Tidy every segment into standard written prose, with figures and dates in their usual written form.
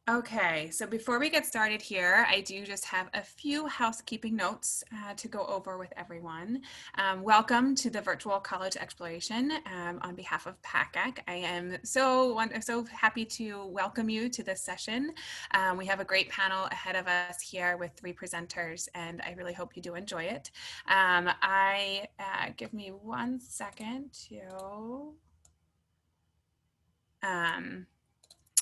Okay, so before we get started here, I do just have a few housekeeping notes to go over with everyone. Welcome to the Virtual College Exploration on behalf of PACAC. I am so happy to welcome you to this session. We have a great panel ahead of us here with 3 presenters, and I really hope you do enjoy it. Give me 1 second to...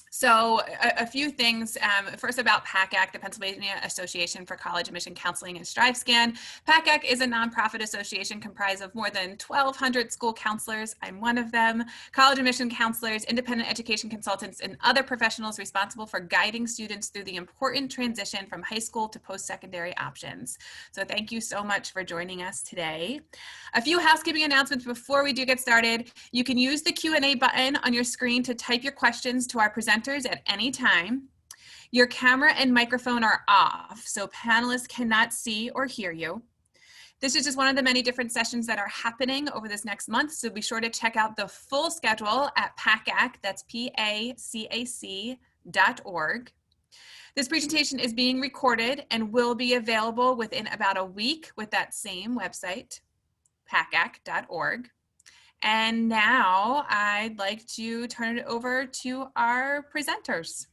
So a few things. First about PACAC, the Pennsylvania Association for College Admission Counseling and StriveScan. PACAC is a nonprofit association comprised of more than 1,200 school counselors. I'm one of them. College admission counselors, independent education consultants, and other professionals responsible for guiding students through the important transition from high school to post-secondary options. So thank you so much for joining us today. A few housekeeping announcements before we do get started. You can use the Q&A button on your screen to type your questions to our presenters at any time. Your camera and microphone are off, so panelists cannot see or hear you. This is just one of the many different sessions that are happening over this next month, so be sure to check out the full schedule at PACAC, that's PACAC.org. This presentation is being recorded and will be available within about a week with that same website, PACAC.org. And now I'd like to turn it over to our presenters.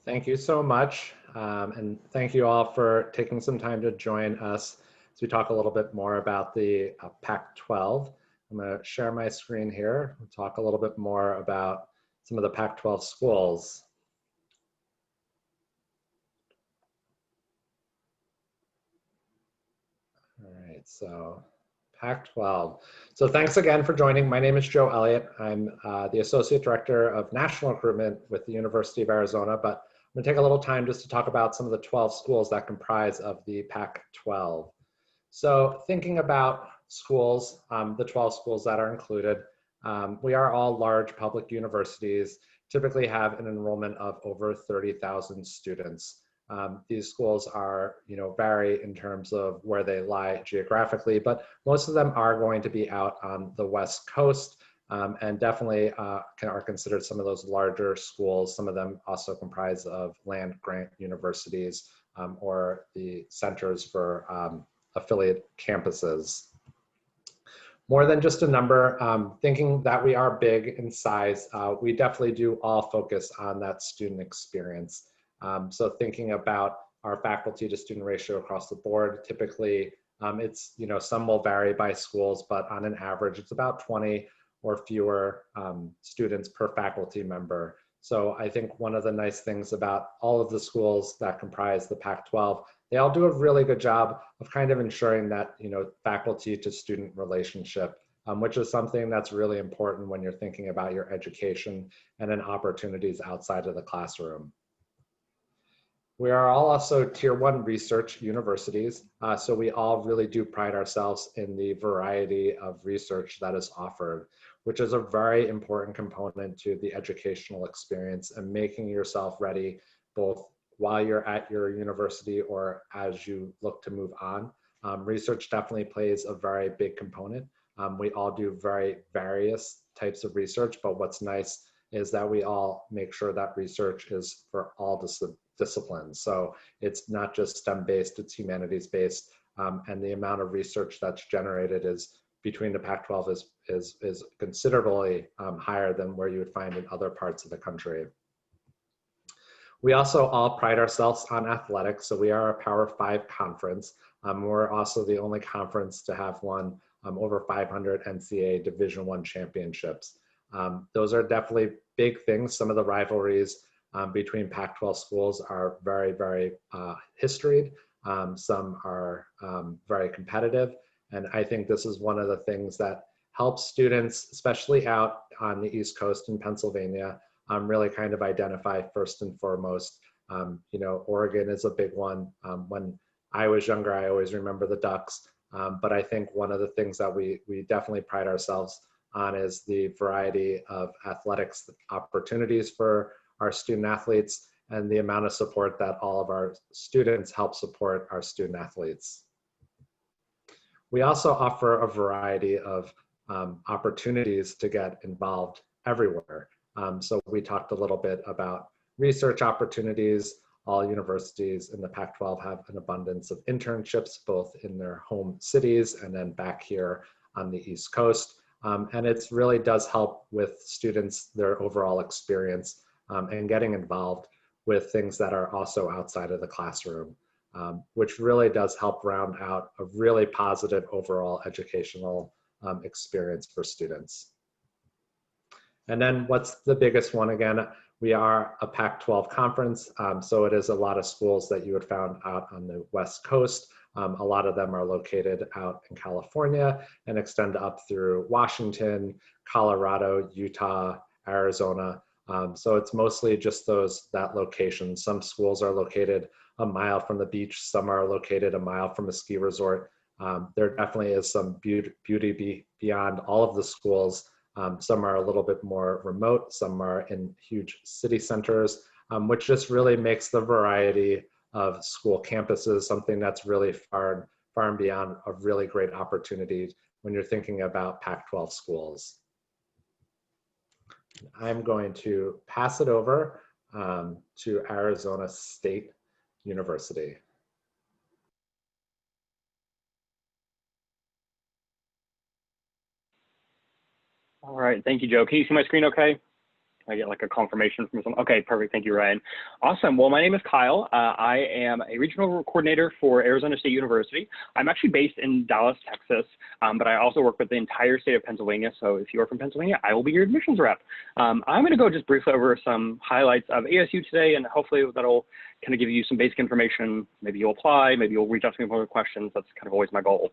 Thank you so much. And thank you all for taking some time to join us as we talk a little bit more about the PAC-12. I'm going to share my screen here and talk a little bit more about some of the PAC-12 schools. All right, so PAC-12. So thanks again for joining. My name is Joe Elliott. I'm the Associate Director of National Recruitment with the University of Arizona, but I'm gonna take a little time just to talk about some of the 12 schools that comprise of the PAC-12. So thinking about schools, the 12 schools that are included, we are all large public universities, typically have an enrollment of over 30,000 students. These schools are, vary in terms of where they lie geographically, but most of them are going to be out on the West Coast and definitely are considered some of those larger schools. Some of them also comprise of land-grant universities or the centers for affiliate campuses. More than just a number, thinking that we are big in size, we definitely do all focus on that student experience. So thinking about our faculty to student ratio across the board, typically it's, some will vary by schools, but on an average, it's about 20 or fewer students per faculty member. So I think one of the nice things about all of the schools that comprise the PAC-12, they all do a really good job of kind of ensuring that, faculty to student relationship, which is something that's really important when you're thinking about your education and then opportunities outside of the classroom. We are all also Tier 1 research universities, so we all really do pride ourselves in the variety of research that is offered, which is a very important component to the educational experience and making yourself ready both while you're at your university or as you look to move on. Research definitely plays a very big component. We all do very various types of research, but what's nice is that we all make sure that research is for all disciplines. So it's not just STEM-based, it's humanities-based, and the amount of research that's generated is between the PAC-12 is considerably higher than where you would find in other parts of the country. We also all pride ourselves on athletics, so we are a Power 5 conference. We're also the only conference to have won over 500 NCAA Division I championships. Those are definitely big things. Some of the rivalries between PAC-12 schools are very, very historied. Some are very competitive. And I think this is one of the things that helps students, especially out on the East Coast in Pennsylvania, really kind of identify first and foremost. Oregon is a big one. When I was younger, I always remember the Ducks. But I think one of the things that we definitely pride ourselves on is the variety of athletics opportunities for our student athletes and the amount of support that all of our students help support our student athletes. We also offer a variety of opportunities to get involved everywhere. So we talked a little bit about research opportunities. All universities in the Pac-12 have an abundance of internships, both in their home cities and then back here on the East Coast. And it really does help with students, their overall experience, and getting involved with things that are also outside of the classroom, which really does help round out a really positive overall educational experience for students. And then what's the biggest one again? We are a Pac-12 conference, so it is a lot of schools that you would found out on the West Coast. A lot of them are located out in California and extend up through Washington, Colorado, Utah, Arizona. So it's mostly just that location. Some schools are located a mile from the beach, some are located a mile from a ski resort. There definitely is some beauty beyond all of the schools. Some are a little bit more remote, some are in huge city centers, which just really makes the variety of school campuses something that's really far and beyond a really great opportunity when you're thinking about Pac-12 schools. I'm going to pass it over to Arizona State University. All right, thank you, Joe. Can you see my screen okay? I get like a confirmation from someone. Okay, perfect. Thank you, Ryan. Awesome. Well, my name is Kyle. I am a regional coordinator for Arizona State University. I'm actually based in Dallas, Texas, but I also work with the entire state of Pennsylvania. So if you're from Pennsylvania, I will be your admissions rep. I'm going to go just briefly over some highlights of ASU today, and hopefully that'll kind of give you some basic information. Maybe you'll apply, maybe you'll reach out to me with more questions. That's kind of always my goal.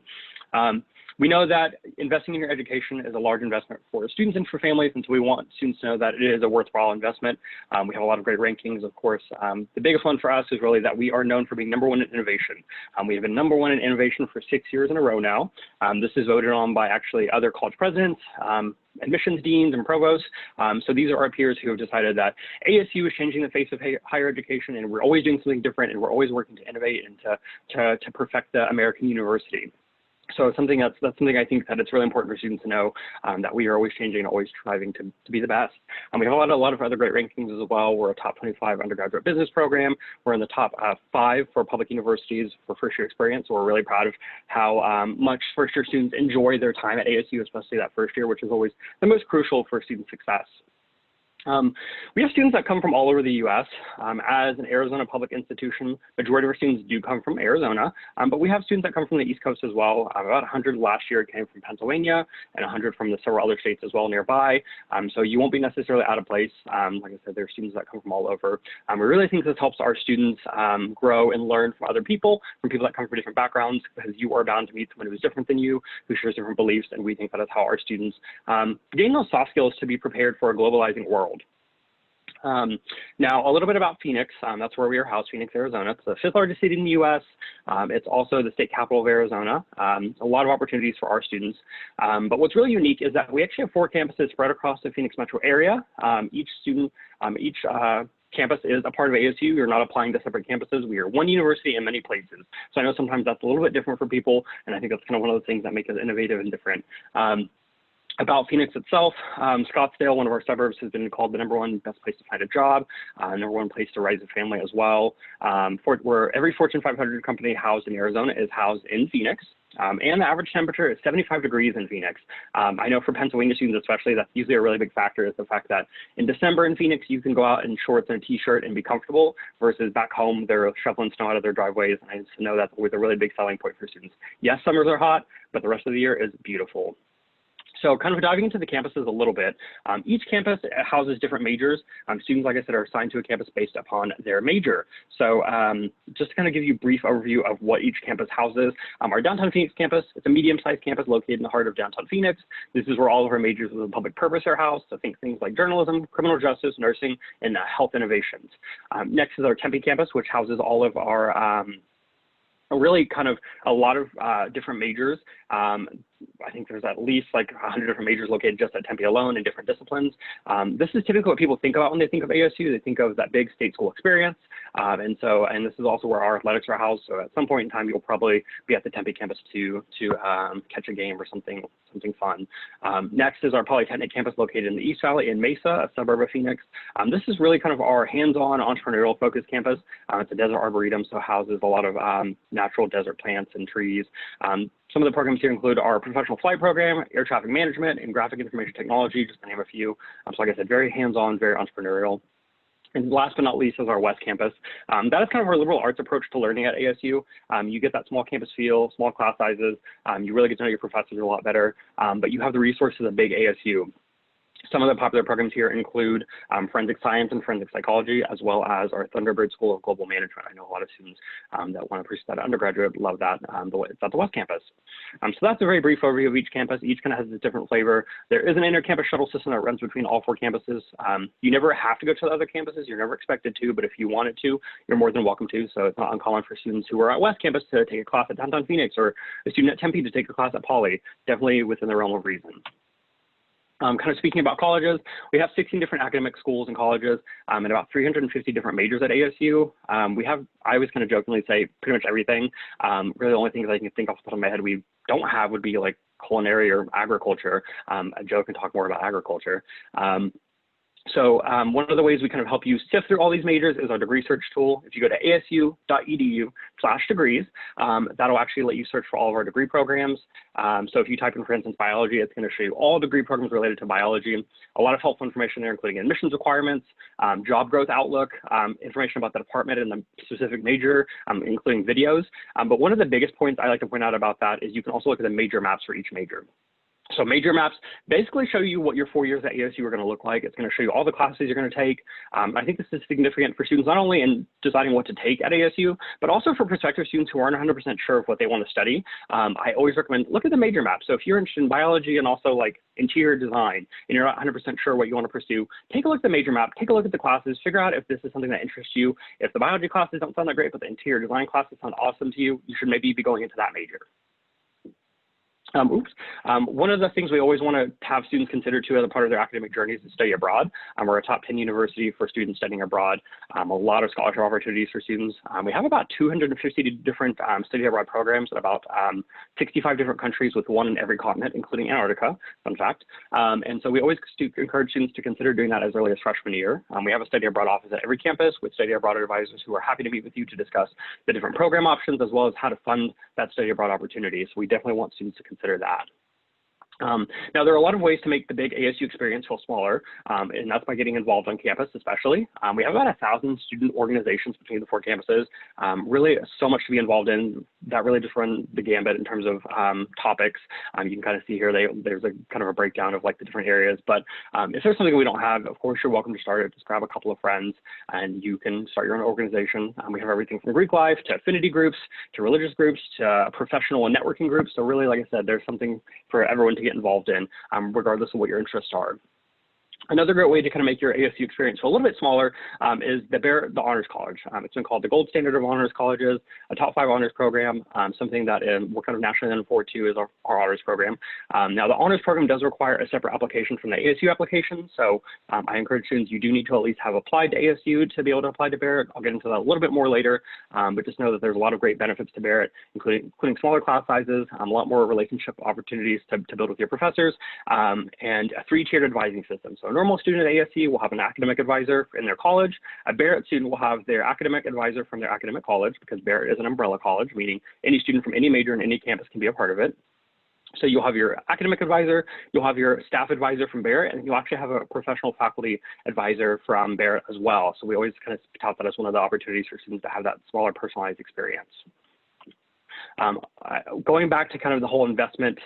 We know that investing in your education is a large investment for students and for families, and so we want students to know that it is a worthwhile investment. We have a lot of great rankings, of course. The biggest one for us is really that we are known for being #1 in innovation. We have been #1 in innovation for 6 years in a row now. This is voted on by actually other college presidents, admissions deans, and provosts. So these are our peers who have decided that ASU is changing the face of higher education, and we're always doing something different, and we're always working to innovate and to perfect the American university. So that's something I think that it's really important for students to know, that we are always changing and always striving to be the best. We have a lot of other great rankings as well. We're a top 25 undergraduate business program. We're in the top 5 for public universities for first year experience. So we're really proud of how much first year students enjoy their time at ASU, especially that first year, which is always the most crucial for student success. We have students that come from all over the U.S. As an Arizona public institution, majority of our students do come from Arizona, but we have students that come from the East Coast as well. About 100 last year came from Pennsylvania, and 100 from the several other states as well nearby. So you won't be necessarily out of place. Like I said, there are students that come from all over. We really think this helps our students grow and learn from other people, from people that come from different backgrounds, because you are bound to meet someone who's different than you, who shares different beliefs, and we think that is how our students gain those soft skills to be prepared for a globalizing world. Now, a little bit about Phoenix. That's where we are housed, Phoenix, Arizona. It's the 5th largest city in the U.S. It's also the state capital of Arizona. A lot of opportunities for our students. But what's really unique is that we actually have 4 campuses spread across the Phoenix metro area. Each campus is a part of ASU. You're not applying to separate campuses. We are one university in many places. So I know sometimes that's a little bit different for people, and I think that's kind of one of the things that make us innovative and different. About Phoenix itself, Scottsdale, one of our suburbs, has been called the #1 best place to find a job, #1 place to raise a family as well. Where every Fortune 500 company housed in Arizona is housed in Phoenix. And the average temperature is 75 degrees in Phoenix. I know for Pennsylvania students especially, that's usually a really big factor, is the fact that in December in Phoenix, you can go out in shorts and a t-shirt and be comfortable, versus back home, they're shoveling snow out of their driveways. And I just know that's always a really big selling point for students. Yes, summers are hot, but the rest of the year is beautiful. So kind of diving into the campuses a little bit, each campus houses different majors. Students, like I said, are assigned to a campus based upon their major. So just to kind of give you a brief overview of what each campus houses, our downtown Phoenix campus, it's a medium-sized campus located in the heart of downtown Phoenix. This is where all of our majors with a public purpose are housed. So think things like journalism, criminal justice, nursing, and health innovations. Next is our Tempe campus, which houses all of our really kind of a lot of different majors. I think there's at least like 100 different majors located just at Tempe alone in different disciplines. This is typically what people think about when they think of ASU. They think of that big state school experience. And this is also where our athletics are housed. So at some point in time, you'll probably be at the Tempe campus to catch a game or something fun. Next is our Polytechnic campus located in the East Valley in Mesa, a suburb of Phoenix. This is really kind of our hands-on entrepreneurial focused campus. It's a desert arboretum, so houses a lot of natural desert plants and trees. Some of the programs here include our professional flight program, air traffic management, and graphic information technology, just to name a few. So like I said, very hands-on, very entrepreneurial. And last but not least is our West Campus. That is kind of our liberal arts approach to learning at ASU. You get that small campus feel, small class sizes. You really get to know your professors a lot better, but you have the resources of big ASU. Some of the popular programs here include forensic science and forensic psychology, as well as our Thunderbird School of Global Management. I know a lot of students that want to pursue that undergraduate love that. It's at the West Campus. So that's a very brief overview of each campus. Each kind of has a different flavor. There is an inter-campus shuttle system that runs between all 4 campuses. You never have to go to the other campuses. You're never expected to, but if you wanted to, you're more than welcome to. So it's not uncommon for students who are at West Campus to take a class at downtown Phoenix, or a student at Tempe to take a class at Poly, definitely within the realm of reason. Kind of speaking about colleges, we have 16 different academic schools and colleges and about 350 different majors at ASU. I always kind of jokingly say pretty much everything. Really the only things I can think off the top of my head we don't have would be like culinary or agriculture. Joe can talk more about agriculture. So one of the ways we kind of help you sift through all these majors is our degree search tool. If you go to asu.edu/degrees, that'll actually let you search for all of our degree programs. So if you type in, for instance, biology, it's going to show you all degree programs related to biology. A lot of helpful information there, including admissions requirements, job growth outlook, information about the department and the specific major, including videos. But one of the biggest points I like to point out about that is you can also look at the major maps for each major. So major maps basically show you what your 4 years at ASU are going to look like. It's going to show you all the classes you're going to take. I think this is significant for students, not only in deciding what to take at ASU, but also for prospective students who aren't 100% sure of what they want to study. I always recommend look at the major map. So if you're interested in biology and also like interior design, and you're not 100% sure what you want to pursue, take a look at the major map, take a look at the classes, figure out if this is something that interests you. If the biology classes don't sound that great, but the interior design classes sound awesome to you, you should maybe be going into that major. One of the things we always want to have students consider too as a part of their academic journeys is study abroad. We're a top 10 university for students studying abroad. A lot of scholarship opportunities for students. We have about 250 different study abroad programs in about 65 different countries, with one in every continent, including Antarctica, fun fact. And so we always encourage students to consider doing that as early as freshman year. We have a study abroad office at every campus with study abroad advisors who are happy to meet with you to discuss the different program options as well as how to fund that study abroad opportunity. So we definitely want students to consider that. Now, there are a lot of ways to make the big ASU experience feel smaller, and that's by getting involved on campus, especially. We have about 1,000 student organizations between the 4 campuses. Really so much to be involved in that really just run the gambit in terms of topics. You can kind of see here, there's a kind of a breakdown of like the different areas, but if there's something we don't have, of course, you're welcome to start it. Just grab a couple of friends and you can start your own organization. We have everything from Greek life to affinity groups, to religious groups, to professional and networking groups. So really, like I said, there's something for everyone to get involved in, regardless of what your interests are. Another great way to kind of make your ASU experience a little bit smaller is the Honors College. It's been called the gold standard of honors colleges, a top 5 honors program, something that we're kind of nationally known for too is our honors program. Now, the honors program does require a separate application from the ASU application. So I encourage students, you do need to at least have applied to ASU to be able to apply to Barrett. I'll get into that a little bit more later, but just know that there's a lot of great benefits to Barrett, including smaller class sizes, a lot more relationship opportunities to build with your professors, and a 3-tiered advising system. So a normal student at ASU will have an academic advisor in their college. A Barrett student will have their academic advisor from their academic college, because Barrett is an umbrella college, meaning any student from any major and any campus can be a part of it. So you'll have your academic advisor, you'll have your staff advisor from Barrett, and you'll actually have a professional faculty advisor from Barrett as well. So we always kind of tout that as one of the opportunities for students to have that smaller personalized experience. Going back to kind of the whole investment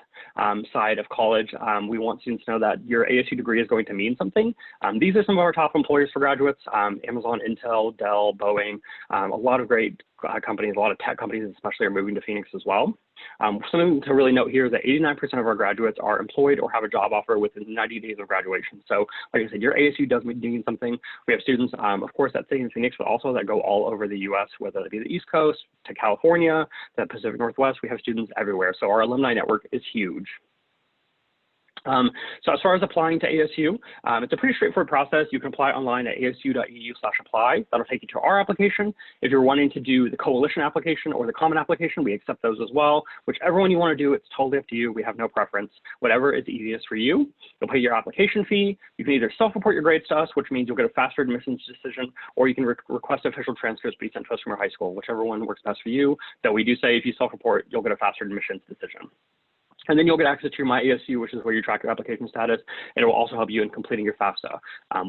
side of college, we want students to know that your ASU degree is going to mean something. These are some of our top employers for graduates: Amazon, Intel, Dell, Boeing, a lot of great companies, a lot of tech companies especially are moving to Phoenix as well. Something to really note here is that 89% of our graduates are employed or have a job offer within 90 days of graduation. So like I said, your ASU does mean something. We have students, of course, that stay in Phoenix, but also that go all over the US, whether it be the East Coast to California, the Pacific Northwest. We have students everywhere. So our alumni network is huge. So as far as applying to ASU, it's a pretty straightforward process. You can apply online at asu.edu/apply. That'll take you to our application. If you're wanting to do the coalition application or the common application, we accept those as well. Whichever one you want to do, it's totally up to you. We have no preference. Whatever is easiest for you. You'll pay your application fee. You can either self-report your grades to us, which means you'll get a faster admissions decision, or you can request official transcripts be sent to us from your high school, whichever one works best for you. Though we do say if you self-report, you'll get a faster admissions decision. And then you'll get access to your My ASU, which is where you track your application status, and it will also help you in completing your FAFSA.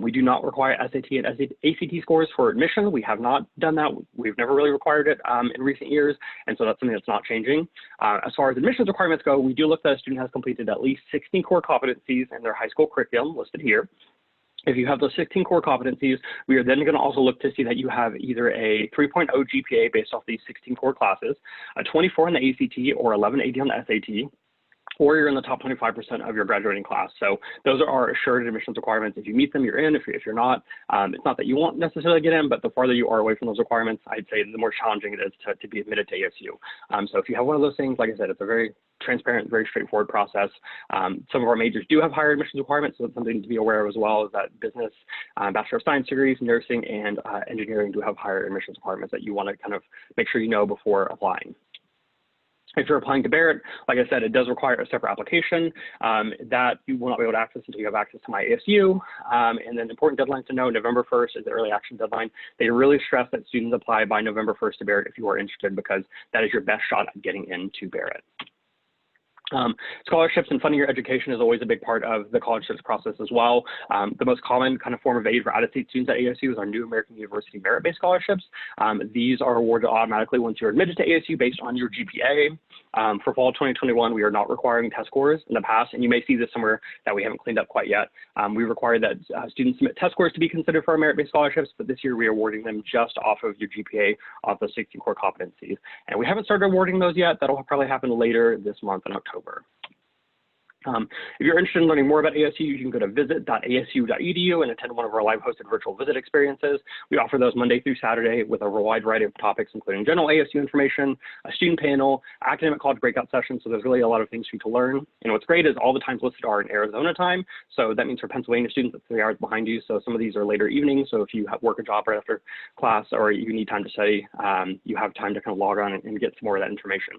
We do not require SAT and ACT scores for admission. We have not done that. We've never really required it in recent years, and so that's something that's not changing. As far as admissions requirements go, we do look that a student has completed at least 16 core competencies in their high school curriculum listed here. If you have those 16 core competencies, we are then going to also look to see that you have either a 3.0 GPA based off these 16 core classes, a 24 on the ACT, or 1180 on the SAT, or you're in the top 25% of your graduating class. So those are our assured admissions requirements. If you meet them, you're in. If you're not, it's not that you won't necessarily get in, but the farther you are away from those requirements, I'd say the more challenging it is to be admitted to ASU. So if you have one of those things, like I said, it's a very transparent, very straightforward process. Some of our majors do have higher admissions requirements, so it's something to be aware of as well, is that business, Bachelor of Science degrees, nursing, and engineering do have higher admissions requirements that you want to kind of make sure you know before applying. If you're applying to Barrett, like I said, it does require a separate application that you will not be able to access until you have access to My ASU. And then important deadlines to know, November 1st is the early action deadline. They really stress that students apply by November 1st to Barrett if you are interested, because that is your best shot at getting into Barrett. Scholarships and funding your education is always a big part of the college search process as well. The most common kind of form of aid for out-of-state students at ASU is our New American University merit-based scholarships. These are awarded automatically once you're admitted to ASU based on your GPA. For fall 2021, we are not requiring test scores in the past, and you may see this somewhere that we haven't cleaned up quite yet. We require that students submit test scores to be considered for our merit-based scholarships, but this year we are awarding them just off of your GPA off the 16 core competencies. And we haven't started awarding those yet. That'll probably happen later this month in October. If you're interested in learning more about ASU, you can go to visit.asu.edu and attend one of our live hosted virtual visit experiences. We offer those Monday through Saturday with a wide variety of topics, including general ASU information, a student panel, academic college breakout sessions. So there's really a lot of things for you to learn. And what's great is all the times listed are in Arizona time. So that means for Pennsylvania students, it's 3 hours behind you. So some of these are later evenings. So if you work a job right after class or you need time to study, you have time to kind of log on and get some more of that information.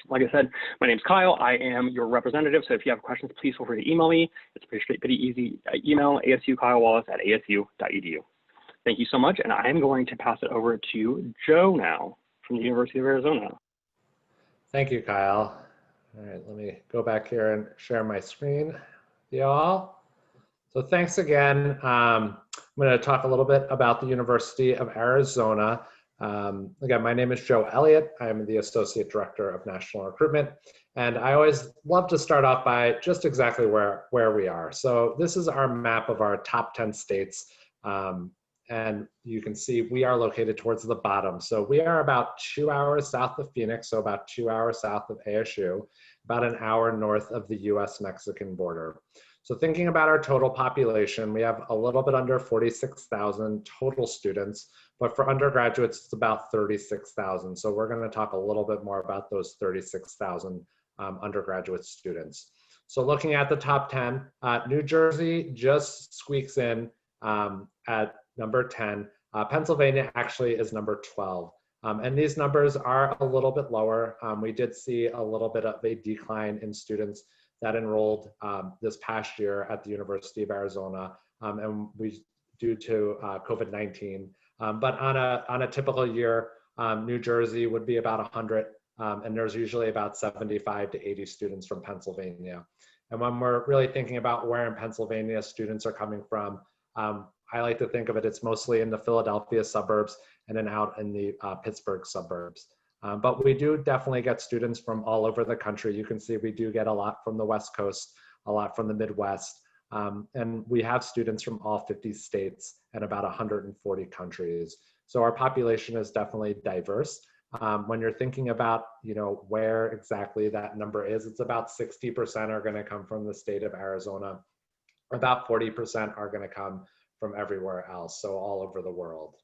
Like I said, my name's Kyle. I am your representative. So if you have questions, please feel free to email me. It's pretty straight, pretty easy. Email ASUKyleWallace@asu.edu. Thank you so much. And I am going to pass it over to Joe now from the University of Arizona. Thank you, Kyle. All right, let me go back here and share my screen with you all. So thanks again. I'm going to talk a little bit about the University of Arizona. Again, my name is Joe Elliott. I'm the Associate Director of National Recruitment. And I always love to start off by just exactly where we are. So this is our map of our top 10 states. And you can see we are located towards the bottom. So we are about 2 hours south of Phoenix, so about 2 hours south of ASU, about an hour north of the US-Mexican border. So thinking about our total population, we have a little bit under 46,000 total students, but for undergraduates, it's about 36,000. So we're going to talk a little bit more about those 36,000 undergraduate students. So looking at the top 10, New Jersey just squeaks in at number 10. Pennsylvania actually is number 12. And these numbers are a little bit lower. We did see a little bit of a decline in students that enrolled this past year at the University of Arizona, and due to COVID-19. But on a typical year, New Jersey would be about 100, and there's usually about 75 to 80 students from Pennsylvania. And when we're really thinking about where in Pennsylvania students are coming from, I like to think of it, it's mostly in the Philadelphia suburbs and then out in the Pittsburgh suburbs. But we do definitely get students from all over the country. You can see we do get a lot from the West Coast, a lot from the Midwest, and we have students from all 50 states and about 140 countries. So our population is definitely diverse. When you're thinking about, where exactly that number is, it's about 60% are going to come from the state of Arizona. About 40% are going to come from everywhere else, so all over the world.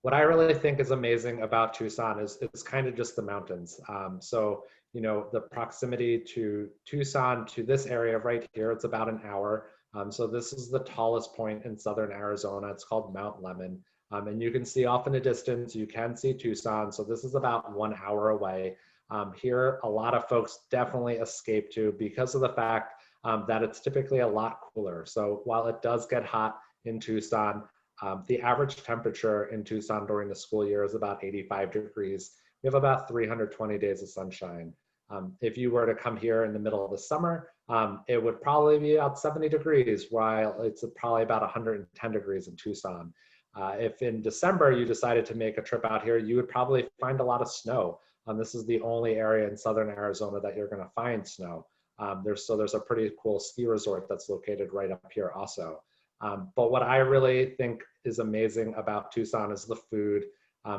What I really think is amazing about Tucson is it's kind of just the mountains. So, you know, the proximity to Tucson, to this area right here, it's about an hour. So this is the tallest point in southern Arizona. It's called Mount Lemmon. And you can see off in the distance, you can see Tucson. So this is about 1 hour away. Here, a lot of folks definitely escape to because of the fact that it's typically a lot cooler. So while it does get hot in Tucson, the average temperature in Tucson during the school year is about 85 degrees. We have about 320 days of sunshine. If you were to come here in the middle of the summer, it would probably be about 70 degrees, while it's probably about 110 degrees in Tucson. If in December you decided to make a trip out here, you would probably find a lot of snow. This is the only area in southern Arizona that you're going to find snow. There's a pretty cool ski resort that's located right up here also. But what I really think is amazing about Tucson is the food.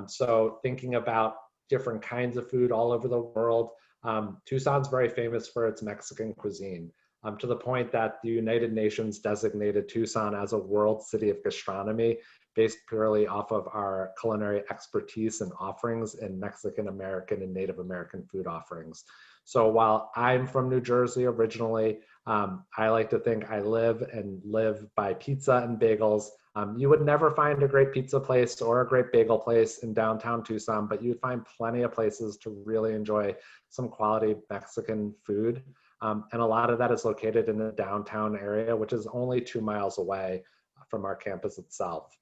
So thinking about different kinds of food all over the world, Tucson's very famous for its Mexican cuisine, to the point that the United Nations designated Tucson as a World City of Gastronomy based purely off of our culinary expertise and offerings in Mexican American and Native American food offerings. So while I'm from New Jersey originally, I like to think I live by pizza and bagels. You would never find a great pizza place or a great bagel place in downtown Tucson, but you'd find plenty of places to really enjoy some quality Mexican food. And a lot of that is located in the downtown area, which is only 2 miles away from our campus itself.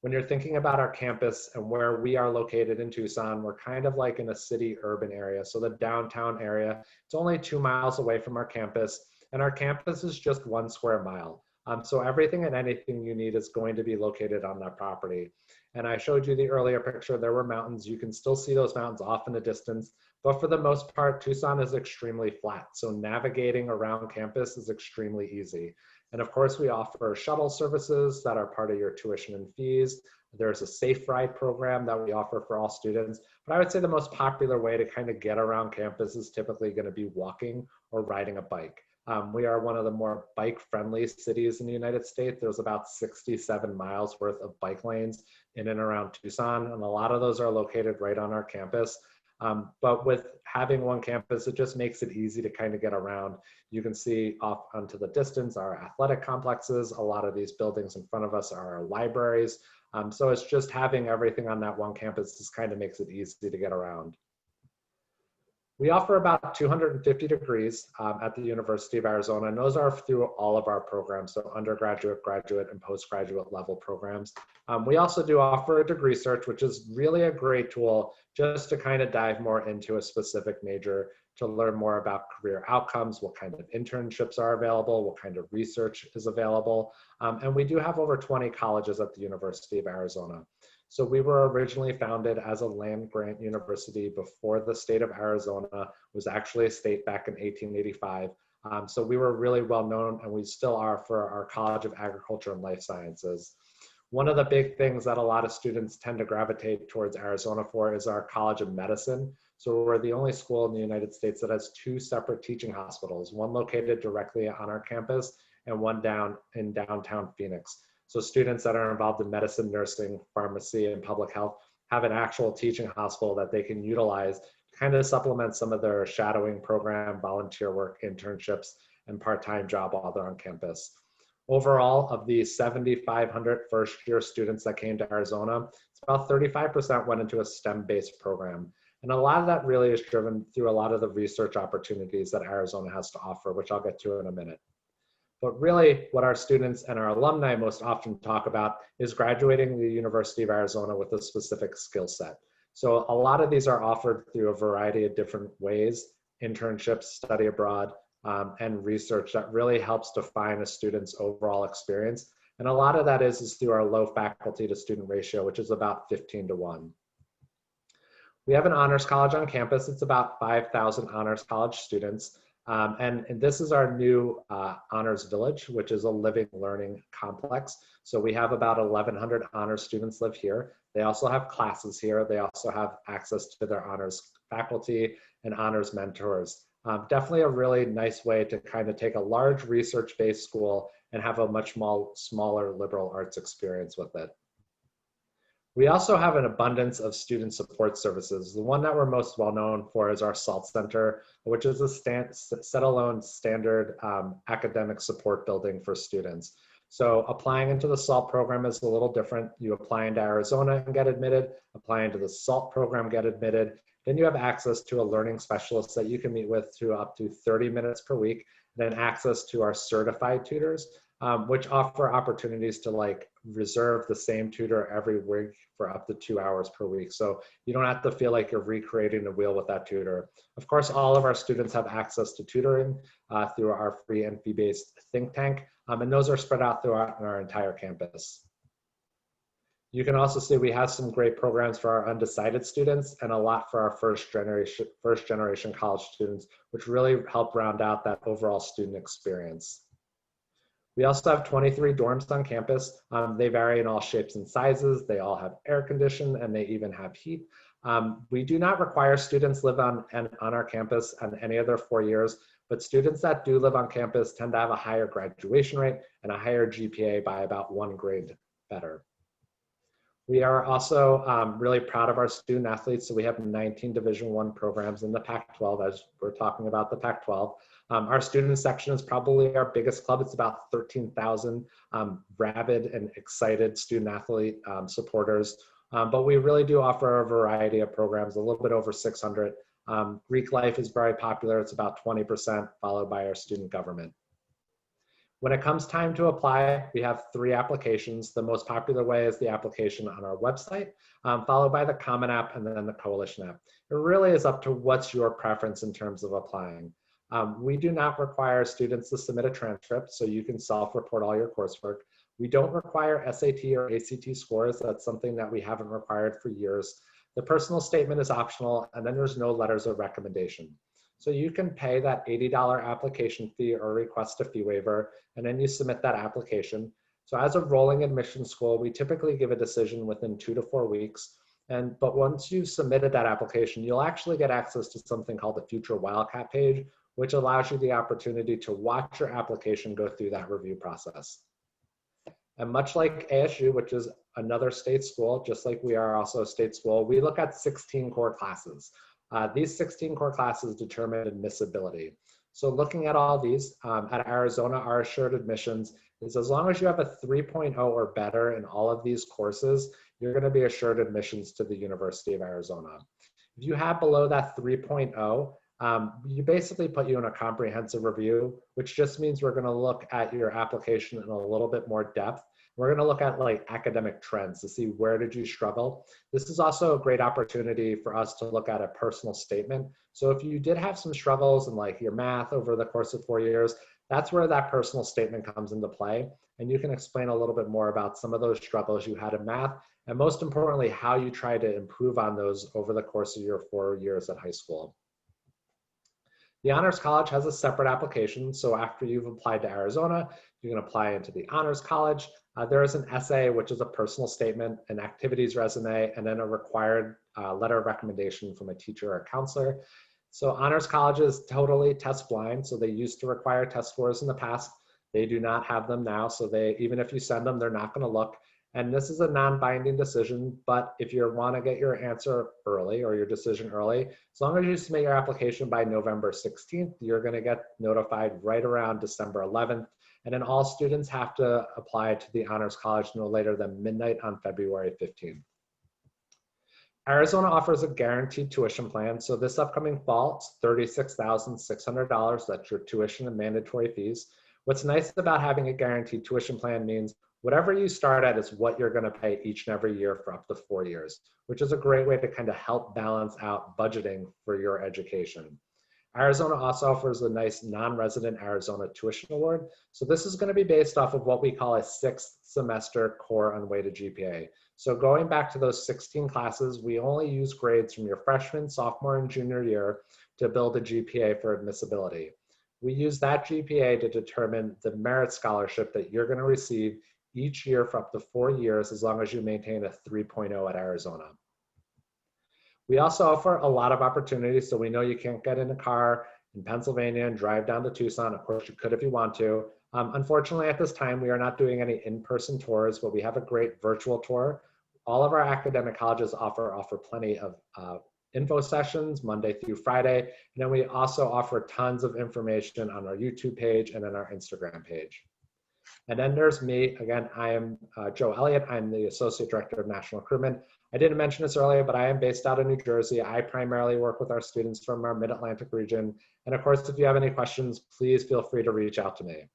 When you're thinking about our campus and where we are located in Tucson, we're kind of like in a city urban area. So the downtown area, it's only 2 miles away from our campus, and our campus is just 1 square mile. So everything and anything you need is going to be located on that property. And I showed you the earlier picture, there were mountains. You can still see those mountains off in the distance, but for the most part, Tucson is extremely flat. So navigating around campus is extremely easy. And of course, we offer shuttle services that are part of your tuition and fees. There's a Safe Ride program that we offer for all students. But I would say the most popular way to kind of get around campus is typically going to be walking or riding a bike. We are one of the more bike-friendly cities in the United States. There's about 67 miles worth of bike lanes in and around Tucson, and a lot of those are located right on our campus. But with having one campus, it just makes it easy to kind of get around. You can see off onto the distance our athletic complexes. A lot of these buildings in front of us are our libraries. So it's just having everything on that one campus just kind of makes it easy to get around. We offer about 250 degrees at the University of Arizona, and those are through all of our programs, so undergraduate, graduate, and postgraduate level programs. We also do offer a degree search, which is really a great tool just to kind of dive more into a specific major, to learn more about career outcomes, what kind of internships are available, what kind of research is available. And we do have over 20 colleges at the University of Arizona. So we were originally founded as a land grant university before the state of Arizona was actually a state back in 1885. So we were really well known, and we still are, for our College of Agriculture and Life Sciences. One of the big things that a lot of students tend to gravitate towards Arizona for is our College of Medicine. So we're the only school in the United States that has 2 separate teaching hospitals, one located directly on our campus and one down in downtown Phoenix. So students that are involved in medicine, nursing, pharmacy, and public health have an actual teaching hospital that they can utilize to kind of supplement some of their shadowing program, volunteer work, internships, and part-time job while they're on campus. Overall, of the 7,500 first-year students that came to Arizona, it's about 35% went into a STEM-based program. And a lot of that really is driven through a lot of the research opportunities that Arizona has to offer, which I'll get to in a minute. But really, what our students and our alumni most often talk about is graduating the University of Arizona with a specific skill set. So a lot of these are offered through a variety of different ways: internships, study abroad, and research that really helps define a student's overall experience. And a lot of that is through our low faculty to student ratio, which is about 15:1. We have an honors college on campus. It's about 5,000 honors college students. And this is our new Honors Village, which is a living learning complex. So we have about 1,100 honors students live here. They also have classes here. They also have access to their honors faculty and honors mentors. Definitely a really nice way to kind of take a large research-based school and have a much smaller liberal arts experience with it. We also have an abundance of student support services. The one that we're most well known for is our SALT Center, which is a standalone standard academic support building for students. So applying into the SALT program is a little different. You apply into Arizona and get admitted, apply into the SALT program, get admitted. Then you have access to a learning specialist that you can meet with to up to 30 minutes per week, then access to our certified tutors, which offer opportunities to like reserve the same tutor every week for up to 2 hours per week. So you don't have to feel like you're recreating the wheel with that tutor. Of course, all of our students have access to tutoring through our free and fee-based think tank, and those are spread out throughout our entire campus. You can also see we have some great programs for our undecided students and a lot for our first generation college students, which really help round out that overall student experience. We also have 23 dorms on campus. They vary in all shapes and sizes. They all have air conditioning and they even have heat. We do not require students live on our campus on any of their 4 years, but students that do live on campus tend to have a higher graduation rate and a higher GPA by about 1 grade better. We are also really proud of our student athletes. So we have 19 Division I programs in the Pac-12 as we're talking about the Pac-12. Our student section is probably our biggest club. It's about 13,000 rabid and excited student athlete supporters. But we really do offer a variety of programs, a little bit over 600. Greek life is very popular. It's about 20%, followed by our student government. When it comes time to apply, we have 3 applications. The most popular way is the application on our website, followed by the Common App and then the Coalition App. It really is up to what's your preference in terms of applying. We do not require students to submit a transcript, so you can self-report all your coursework. We don't require SAT or ACT scores. That's something that we haven't required for years. The personal statement is optional, and then there's no letters of recommendation. So you can pay that $80 application fee or request a fee waiver, and then you submit that application. So as a rolling admission school, we typically give a decision within 2 to 4 weeks. But once you've submitted that application, you'll actually get access to something called the Future Wildcat page, which allows you the opportunity to watch your application go through that review process. And much like ASU, which is another state school, just like we are also a state school, we look at 16 core classes. These 16 core classes determine admissibility. So looking at all these, at Arizona, our assured admissions is as long as you have a 3.0 or better in all of these courses, you're going to be assured admissions to the University of Arizona. If you have below that 3.0, you basically put you in a comprehensive review, which just means we're going to look at your application in a little bit more depth. We're going to look at like academic trends to see where did you struggle. This is also a great opportunity for us to look at a personal statement. So if you did have some struggles in like your math over the course of 4 years, that's where that personal statement comes into play. And you can explain a little bit more about some of those struggles you had in math, and most importantly, how you try to improve on those over the course of your 4 years at high school. The Honors College has a separate application. So after you've applied to Arizona, you can apply into the Honors College. There is an essay, which is a personal statement, an activities resume, and then a required letter of recommendation from a teacher or counselor. So Honors College is totally test blind. So they used to require test scores in the past. They do not have them now. So even if you send them, they're not going to look. And this is a non-binding decision, but if you want to get your answer early or your decision early, as long as you submit your application by November 16th, you're going to get notified right around December 11th. And then all students have to apply to the Honors College no later than midnight on February 15th. Arizona offers a guaranteed tuition plan. So this upcoming fall, it's $36,600. That's your tuition and mandatory fees. What's nice about having a guaranteed tuition plan means whatever you start at is what you're going to pay each and every year for up to 4 years, which is a great way to kind of help balance out budgeting for your education. Arizona also offers a nice non-resident Arizona tuition award. So this is going to be based off of what we call a 6th semester core unweighted GPA. So going back to those 16 classes, we only use grades from your freshman, sophomore, and junior year to build a GPA for admissibility. We use that GPA to determine the merit scholarship that you're going to receive each year for up to 4 years, as long as you maintain a 3.0 at Arizona. We also offer a lot of opportunities. So we know you can't get in a car in Pennsylvania and drive down to Tucson. Of course, you could if you want to. Unfortunately, at this time, we are not doing any in-person tours, but we have a great virtual tour. All of our academic colleges offer plenty of info sessions Monday through Friday. And then we also offer tons of information on our YouTube page and then our Instagram page. And then there's me. Again, I am Joe Elliott. I'm the Associate Director of National Recruitment. I didn't mention this earlier, but I am based out of New Jersey. I primarily work with our students from our Mid-Atlantic region. And of course, if you have any questions, please feel free to reach out to me.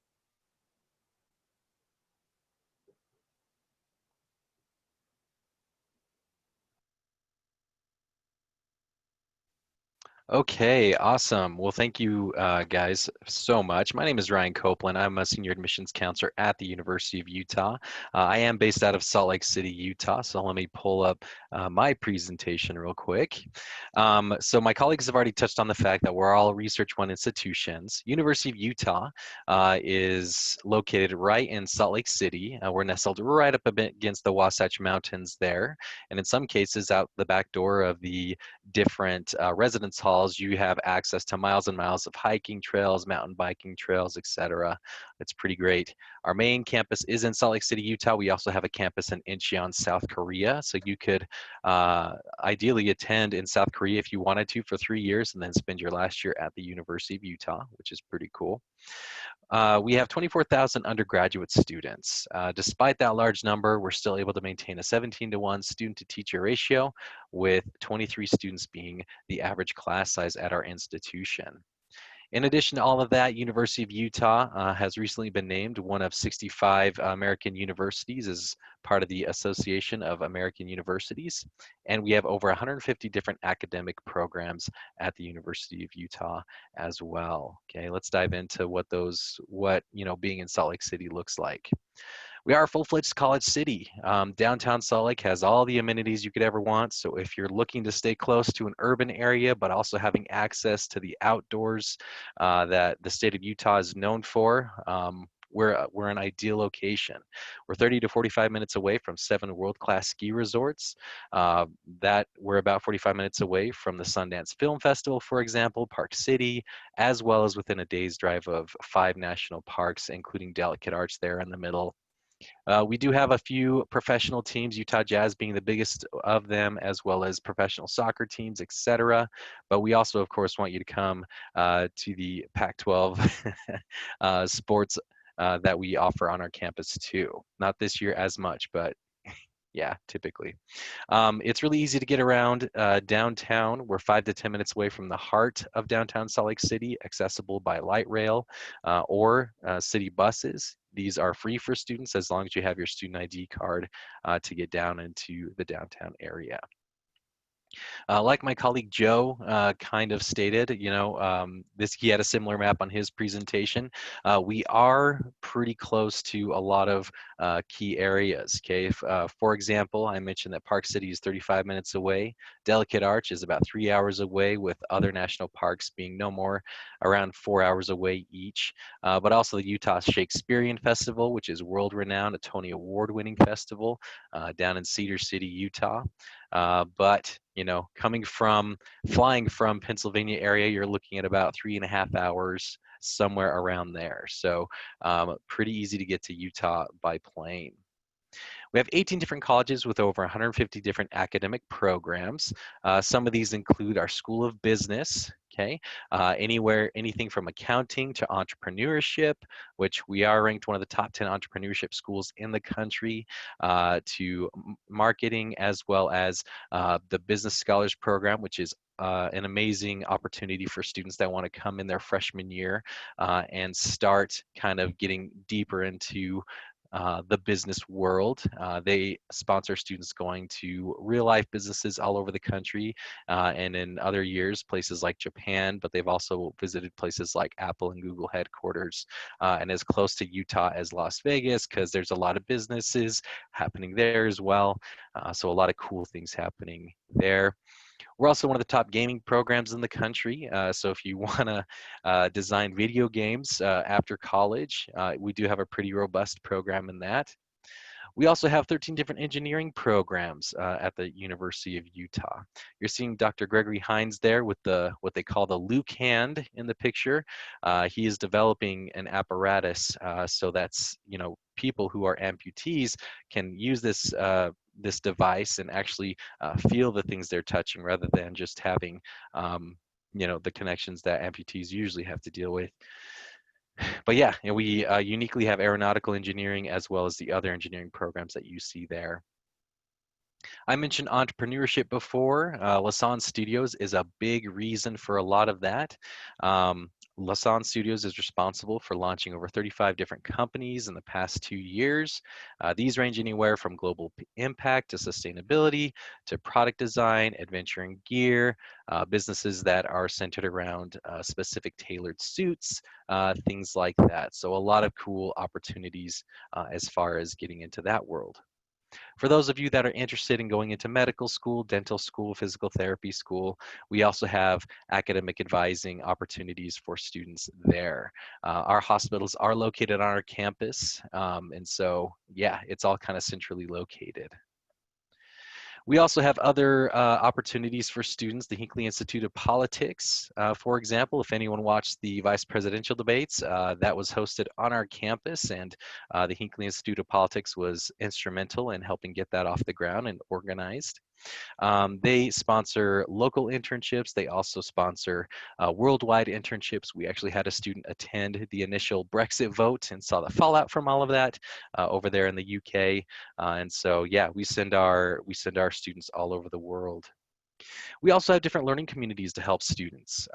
Okay, awesome. Well, thank you guys so much. My name is Ryan Copeland. I'm a senior admissions counselor at the University of Utah. I am based out of Salt Lake City, Utah. So let me pull up my presentation real quick. So my colleagues have already touched on the fact that we're all Research One institutions. University of Utah is located right in Salt Lake City. We're nestled right up a bit against the Wasatch Mountains there. And in some cases out the back door of the different residence halls, you have access to miles and miles of hiking trails, mountain biking trails, etc. It's pretty great. Our main campus is in Salt Lake City, Utah. We also have a campus in Incheon, South Korea. So you could ideally attend in South Korea if you wanted to for 3 years and then spend your last year at the University of Utah, which is pretty cool. We have 24,000 undergraduate students. Despite that large number, we're still able to maintain a 17-to-1 student-to-teacher ratio, with 23 students being the average class size at our institution. In addition to all of that, University of Utah has recently been named one of 65 American universities as part of the Association of American Universities. And we have over 150 different academic programs at the University of Utah as well. Okay, let's dive into what being in Salt Lake City looks like. We are a full-fledged college city. Downtown Salt Lake has all the amenities you could ever want. So if you're looking to stay close to an urban area, but also having access to the outdoors that the state of Utah is known for, we're an ideal location. We're 30 to 45 minutes away from 7 world-class ski resorts. We're about 45 minutes away from the Sundance Film Festival, for example, Park City, as well as within a day's drive of 5 national parks, including Delicate Arch there in the middle. We do have a few professional teams, Utah Jazz being the biggest of them, as well as professional soccer teams, etc. But we also, of course, want you to come to the Pac-12 sports that we offer on our campus too. Not this year as much, but yeah, typically. It's really easy to get around downtown. We're 5 to 10 minutes away from the heart of downtown Salt Lake City, accessible by light rail or city buses. These are free for students as long as you have your student ID card to get down into the downtown area. Like my colleague Joe kind of stated, he had a similar map on his presentation. We are pretty close to a lot of key areas. Okay, for example, I mentioned that Park City is 35 minutes away. Delicate Arch is about 3 hours away, with other national parks being no more around 4 hours away each. But also the Utah Shakespearean Festival, which is world-renowned, a Tony Award-winning festival down in Cedar City, Utah. But flying from Pennsylvania area, you're looking at about 3.5 hours, somewhere around there. So pretty easy to get to Utah by plane. We have 18 different colleges with over 150 different academic programs. Some of these include our School of Business, okay? Anything from accounting to entrepreneurship, which we are ranked one of the top 10 entrepreneurship schools in the country, to marketing, as well as the Business Scholars Program, which is an amazing opportunity for students that want to come in their freshman year and start kind of getting deeper into the business world. They sponsor students going to real life businesses all over the country and in other years, places like Japan, but they've also visited places like Apple and Google headquarters and as close to Utah as Las Vegas, because there's a lot of businesses happening there as well. So a lot of cool things happening there. We're also one of the top gaming programs in the country. So if you want to design video games after college, we do have a pretty robust program in that. We also have 13 different engineering programs at the University of Utah. You're seeing Dr. Gregory Hines there with what they call the Luke hand in the picture. He is developing an apparatus, so that's people who are amputees can use this this device and actually feel the things they're touching rather than just having you know, the connections that amputees usually have to deal with. But yeah, you know, we uniquely have aeronautical engineering as well as the other engineering programs that you see there. I mentioned entrepreneurship before. Lasan Studios is a big reason for a lot of that. Lasan Studios is responsible for launching over 35 different companies in the past 2 years. These range anywhere from global impact to sustainability to product design, adventure and gear, businesses that are centered around specific tailored suits, things like that. So a lot of cool opportunities as far as getting into that world. For those of you that are interested in going into medical school, dental school, physical therapy school, we also have academic advising opportunities for students there. Our hospitals are located on our campus, and so yeah, it's all kind of centrally located. We also have other opportunities for students. The Hinckley Institute of Politics, for example, if anyone watched the vice presidential debates, that was hosted on our campus, and the Hinckley Institute of Politics was instrumental in helping get that off the ground and organized. They sponsor local internships. They also sponsor worldwide internships. We actually had a student attend the initial Brexit vote and saw the fallout from all of that over there in the UK. And so, yeah, we send our students all over the world. We also have different learning communities to help students.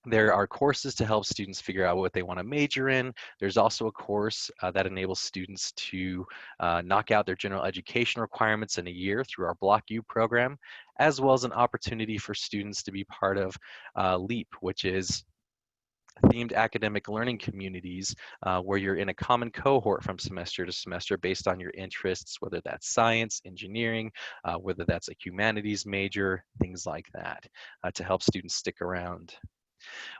There are courses to help students figure out what they want to major in. There's also a course that enables students to knock out their general education requirements in a year through our Block U program, as well as an opportunity for students to be part of LEAP, which is themed academic learning communities where you're in a common cohort from semester to semester based on your interests, whether that's science, engineering, whether that's a humanities major, things like that, to help students stick around.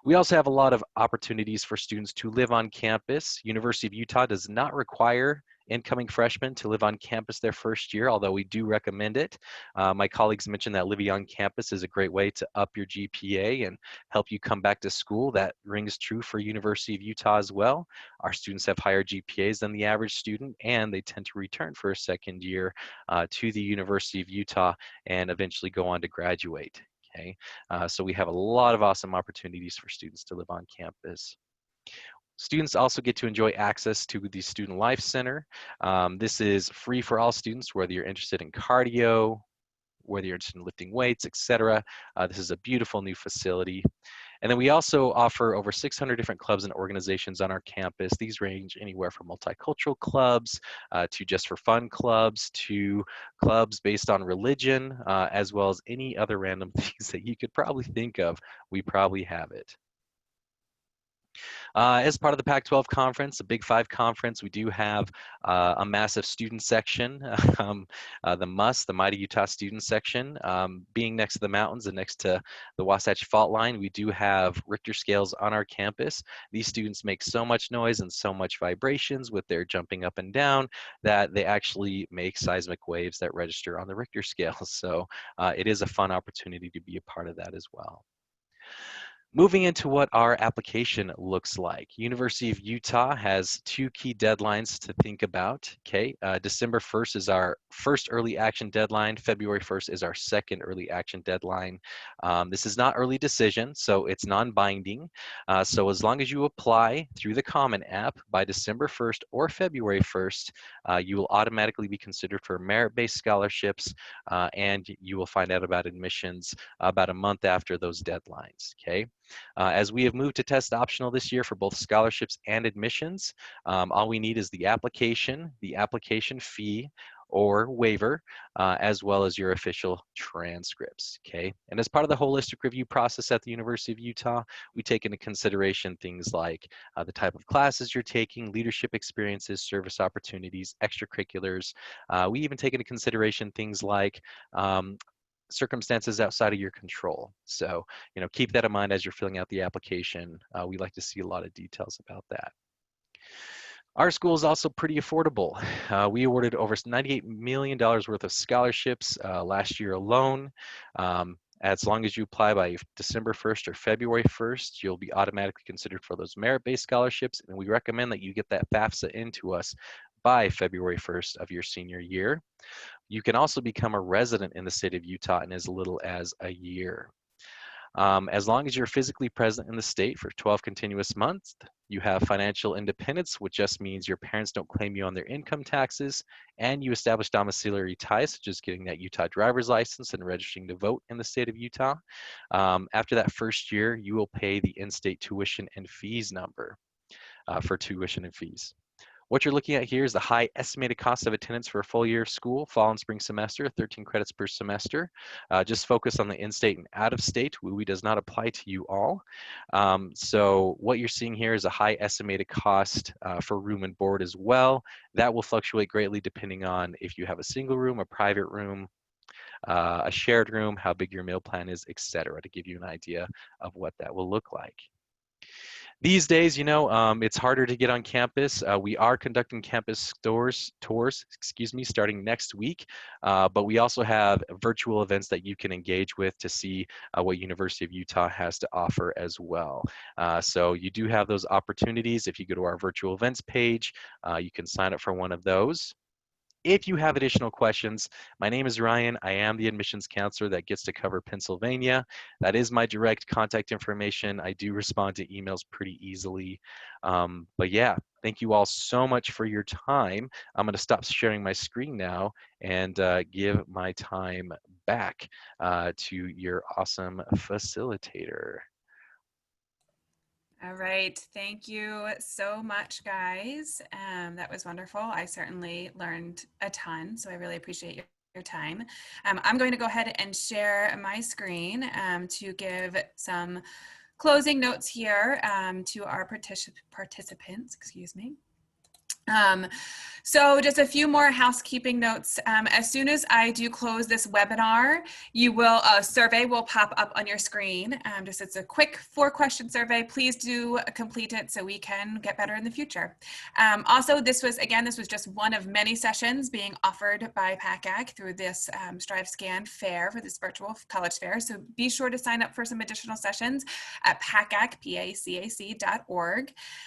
We also have a lot of opportunities for students to live on campus. University of Utah does not require incoming freshmen to live on campus their first year, although we do recommend it. My colleagues mentioned that living on campus is a great way to up your GPA and help you come back to school. That rings true for University of Utah as well. Our students have higher GPAs than the average student, and they tend to return for a second year to the University of Utah and eventually go on to graduate. Okay, so we have a lot of awesome opportunities for students to live on campus. Students also get to enjoy access to the Student Life Center. This is free for all students, whether you're interested in cardio, whether you're interested in lifting weights, etc. This is a beautiful new facility. And then we also offer over 600 different clubs and organizations on our campus. These range anywhere from multicultural clubs to just for fun clubs to clubs based on religion, as well as any other random things that you could probably think of. We probably have it. As part of the PAC-12 conference, the Big Five conference, we do have a massive student section, the Mighty Utah Student Section. Being next to the mountains and next to the Wasatch Fault Line, we do have Richter scales on our campus. These students make so much noise and so much vibrations with their jumping up and down that they actually make seismic waves that register on the Richter scale. So it is a fun opportunity to be a part of that as well. Moving into what our application looks like. University of Utah has two key deadlines to think about, okay? December 1st is our first early action deadline. February 1st is our second early action deadline. This is not early decision, so it's non-binding. So as long as you apply through the Common App by December 1st or February 1st, you will automatically be considered for merit-based scholarships, and you will find out about admissions about a month after those deadlines, okay? As we have moved to test optional this year for both scholarships and admissions, all we need is the application fee or waiver, as well as your official transcripts, okay? And as part of the holistic review process at the University of Utah, we take into consideration things like the type of classes you're taking, leadership experiences, service opportunities, extracurriculars. We even take into consideration things like circumstances outside of your control. So, keep that in mind as you're filling out the application. We like to see a lot of details about that. Our school is also pretty affordable. We awarded over $98 million worth of scholarships last year alone. As long as you apply by December 1st or February 1st, you'll be automatically considered for those merit-based scholarships, and we recommend that you get that FAFSA into us by February 1st of your senior year. You can also become a resident in the state of Utah in as little as a year. As long as you're physically present in the state for 12 continuous months, you have financial independence, which just means your parents don't claim you on their income taxes, and you establish domiciliary ties, such as getting that Utah driver's license and registering to vote in the state of Utah. After that first year, you will pay the in-state tuition and fees number for tuition and fees. What you're looking at here is the high estimated cost of attendance for a full year of school, fall and spring semester, 13 credits per semester. Just focus on the in-state and out-of-state. WUI does not apply to you all. So what you're seeing here is a high estimated cost for room and board as well. That will fluctuate greatly depending on if you have a single room, a private room, a shared room, how big your meal plan is, etc., to give you an idea of what that will look like. These days, you know, it's harder to get on campus. We are conducting campus tours, starting next week. But we also have virtual events that you can engage with to see what University of Utah has to offer as well. So you do have those opportunities. If you go to our virtual events page, you can sign up for one of those. If you have additional questions, my name is Ryan. I am the admissions counselor that gets to cover Pennsylvania. That is my direct contact information. I do respond to emails pretty easily. But yeah, thank you all so much for your time. I'm going to stop sharing my screen now and give my time back to your awesome facilitator. All right, thank you so much, guys. That was wonderful. I certainly learned a ton, so I really appreciate your time. I'm going to go ahead and share my screen to give some closing notes here to our participants, excuse me. So just a few more housekeeping notes. As soon as I do close this webinar, a survey will pop up on your screen. It's a quick 4-question survey. Please do complete it so we can get better in the future. Also, this was just one of many sessions being offered by PACAC through this StriveScan fair for this virtual college fair. So be sure to sign up for some additional sessions at PACAC.org.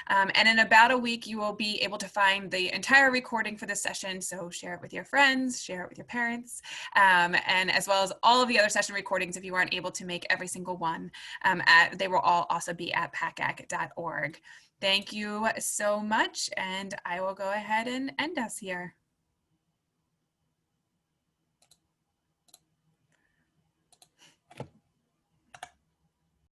And in about a week, you will be able to find the entire recording for this session, so share it with your friends, share it with your parents, and as well as all of the other session recordings if you aren't able to make every single one. They will all also be at PACAC.org. Thank you so much, and I will go ahead and end us here.